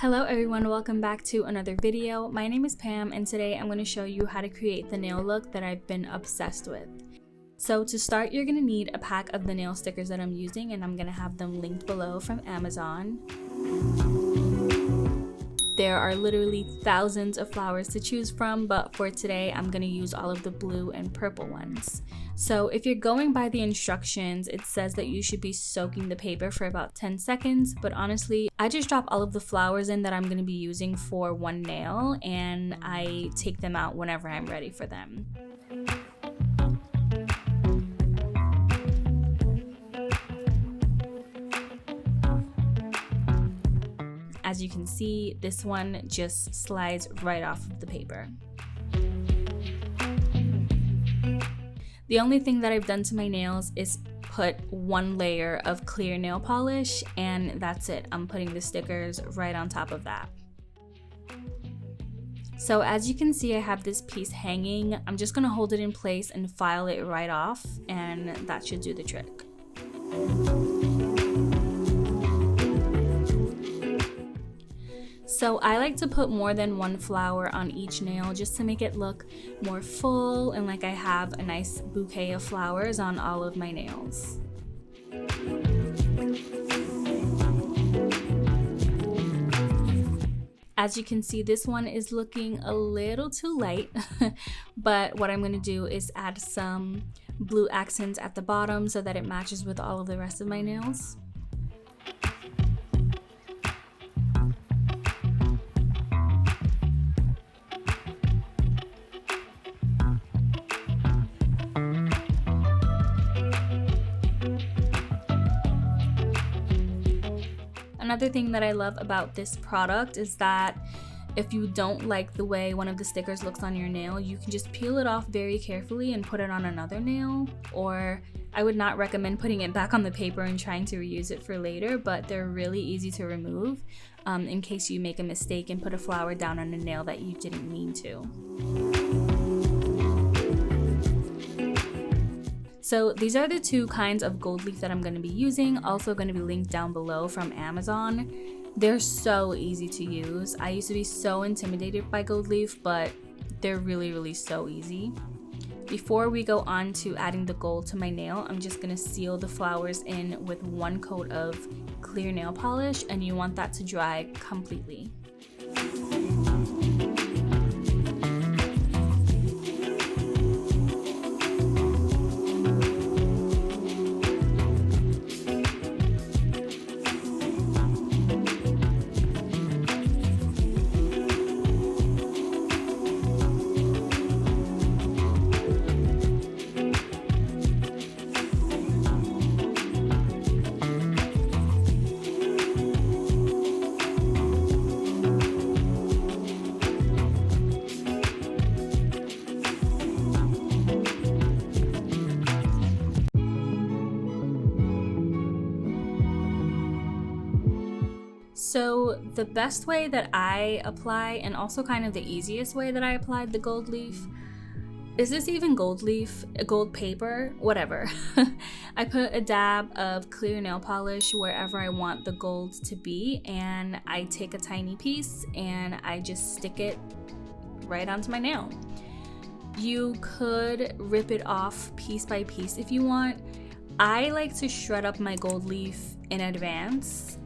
Hello everyone, welcome back to another video. My name is Pam and today I'm going to show you how to create the nail look that I've been obsessed with. So to start, you're going to need a pack of the nail stickers that I'm using, and I'm going to have them linked below from Amazon. There are literally thousands of flowers to choose from, but for today I'm going to use all of the blue and purple ones. So if you're going by the instructions, it says that you should be soaking the paper for about 10 seconds, but honestly, I just drop all of the flowers in that I'm going to be using for one nail, and I take them out whenever I'm ready for them. As you can see, this one just slides right off of the paper. The only thing that I've done to my nails is put one layer of clear nail polish, and that's it. I'm putting the stickers right on top of that. So as you can see, I have this piece hanging. I'm just gonna hold it in place and file it right off, and that should do the trick. So I like to put more than one flower on each nail just to make it look more full and like I have a nice bouquet of flowers on all of my nails. As you can see, this one is looking a little too light, but what I'm going to do is add some blue accents at the bottom so that it matches with all of the rest of my nails. Another thing that I love about this product is that if you don't like the way one of the stickers looks on your nail, you can just peel it off very carefully and put it on another nail. Or I would not recommend putting it back on the paper and trying to reuse it for later, but they're really easy to remove in case you make a mistake and put a flower down on a nail that you didn't mean to. So these are the two kinds of gold leaf that I'm going to be using, also going to be linked down below from Amazon. They're so easy to use. I used to be so intimidated by gold leaf, but they're really so easy. Before we go on to adding the gold to my nail, I'm just going to seal the flowers in with one coat of clear nail polish, and you want that to dry completely. So the best way that I apply, and also kind of the easiest way that I applied the gold leaf, is this even gold leaf? Gold paper? Whatever. I put a dab of clear nail polish wherever I want the gold to be, and I take a tiny piece and I just stick it right onto my nail. You could rip it off piece by piece if you want. I like to shred up my gold leaf in advance,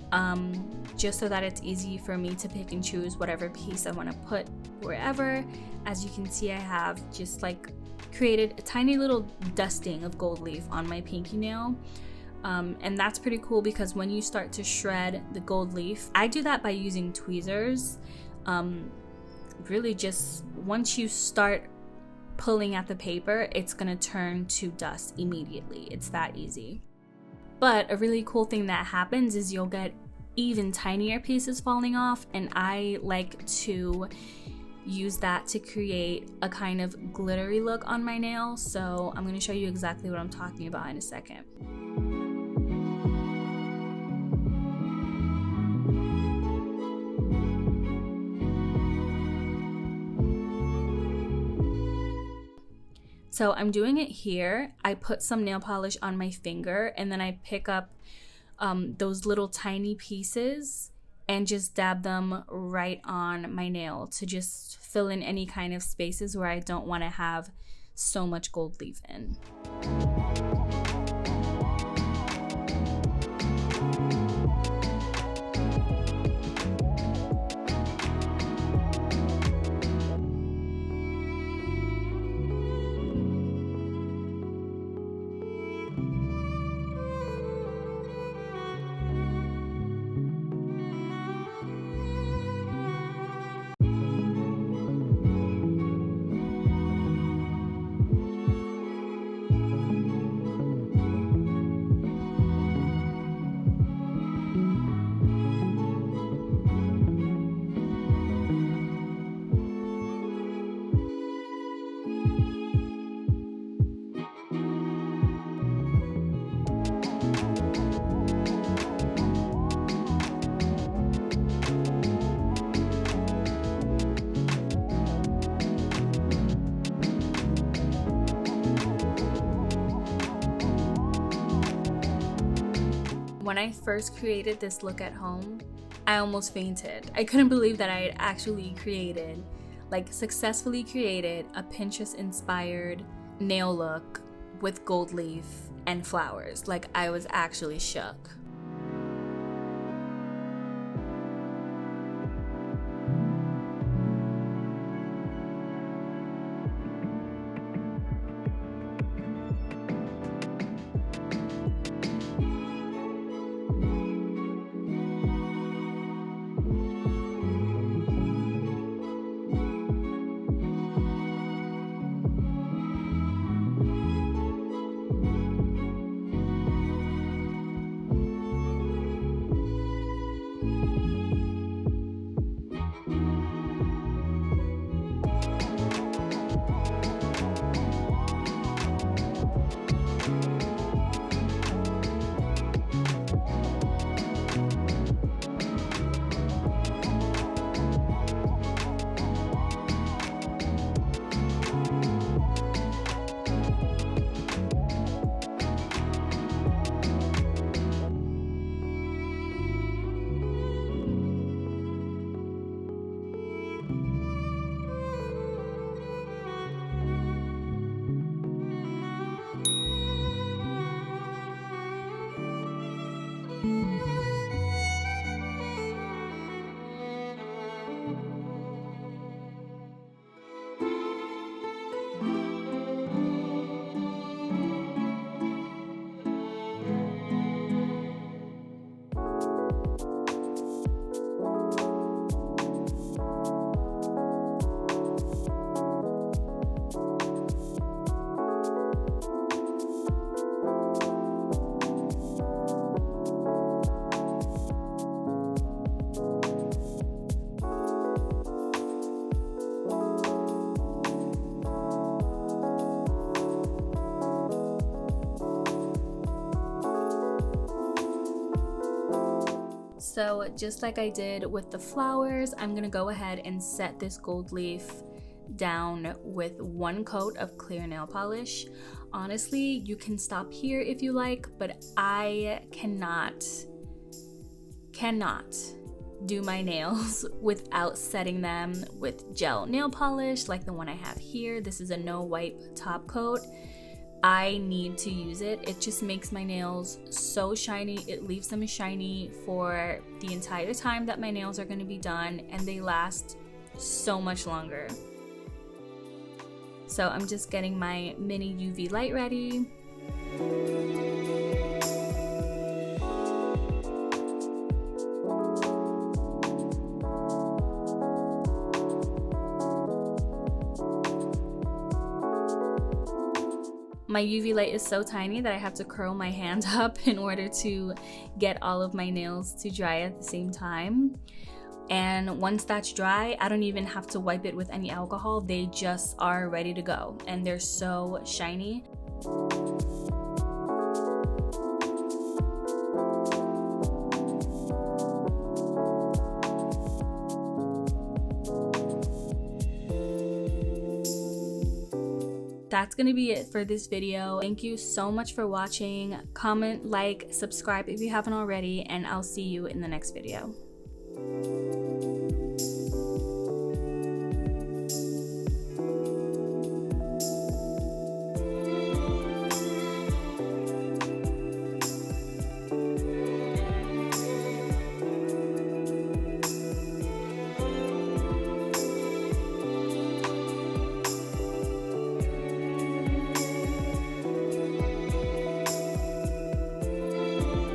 just so that it's easy for me to pick and choose whatever piece I want to put wherever. As you can see, I have just like created a tiny little dusting of gold leaf on my pinky nail, and that's pretty cool because when you start to shred the gold leaf, I do that by using tweezers. Really just once you start pulling at the paper, it's gonna turn to dust immediately. It's that easy. But a really cool thing that happens is you'll get even tinier pieces falling off, and I like to use that to create a kind of glittery look on my nail. So I'm going to show you exactly what I'm talking about in a second. So I'm doing it here. I put some nail polish on my finger and then I pick up those little tiny pieces and just dab them right on my nail to just fill in any kind of spaces where I don't want to have so much gold leaf in. When I first created this look at home, I almost fainted. I couldn't believe that I had actually created, like successfully created, a Pinterest-inspired nail look with gold leaf and flowers. Like, I was actually shook. So just like I did with the flowers, I'm gonna go ahead and set this gold leaf down with one coat of clear nail polish. Honestly, you can stop here if you like, but I cannot do my nails without setting them with gel nail polish like the one I have here. This is a no wipe top coat. I need to use it. It just makes my nails so shiny. It leaves them shiny for the entire time that my nails are going to be done, and they last so much longer. So I'm just getting my mini UV light ready. My UV light is so tiny that I have to curl my hand up in order to get all of my nails to dry at the same time. And once that's dry, I don't even have to wipe it with any alcohol. They just are ready to go, and they're so shiny. That's gonna be it for this video. Thank you so much for watching. Comment, like, subscribe if you haven't already, and I'll see you in the next video.